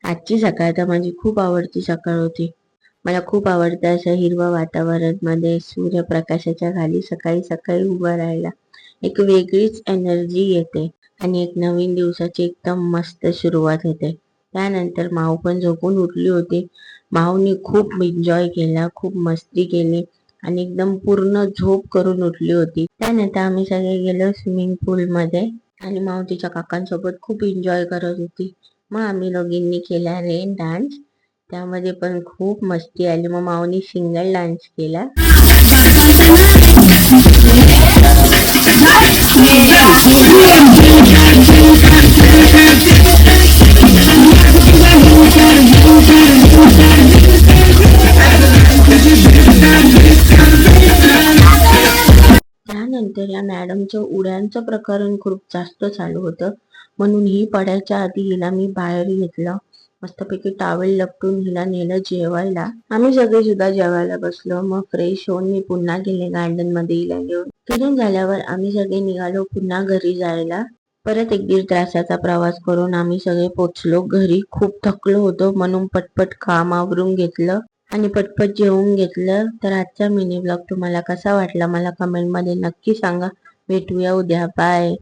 आजची सकाळ तर माझी खूप आवडती सकाळ होती. मला खूप आवडतं असं हिरवं वातावरण मध्ये सूर्यप्रकाशाच्या खाली सकाळी सकाळी उभं राहायला. एक वेगळीच एनर्जी येते आणि एक नवीन दिवसाची एकदम मस्त सुरुवात होते. त्यानंतर माऊ पण झोपून उठली होती. माऊनी खूप एन्जॉय केला, खूप मस्ती केली आणि एकदम पूर्ण झोप करून उठली होती. त्यानंतर आम्ही सगळे गेलो स्विमिंग पूल मध्ये आणि माऊ तिच्या काकांसोबत खूप एन्जॉय करत होती. मग आम्ही दोघींनी केला रेन डान्स. त्यामध्ये पण खूप मस्ती आली. मग माऊनी सिंगल डान्स केला. त्यानंतर या मॅडमचं उड्यांचं प्रकरण खूप जास्त चालू होतं, म्हणून ही पडायच्या आधी हिला मी बाहेर घेतलं. मस्तपैकी टॉवेल लपटून हिला नेलं जेवायला. आम्ही सगळे सुद्धा जेवायला बसलो. मग फ्रेश होऊन मी पुन्हा गेले गार्डन मध्ये हिला घेऊन. फिरून झाल्यावर आम्ही सगळे निघालो पुन्हा घरी जायला. परत 1-1.5 तासाचा प्रवास करून आम्ही सगळे पोचलो घरी. खूप थकलो होतो म्हणून पटपट काम आवरून घेतलं आणि पटपट जेवून घेतलं. तर आजचा मिनी ब्लॉग तुम्हाला कसा वाटला मला कमेंट मध्ये नक्की सांगा. भेटूया उद्या. बाय.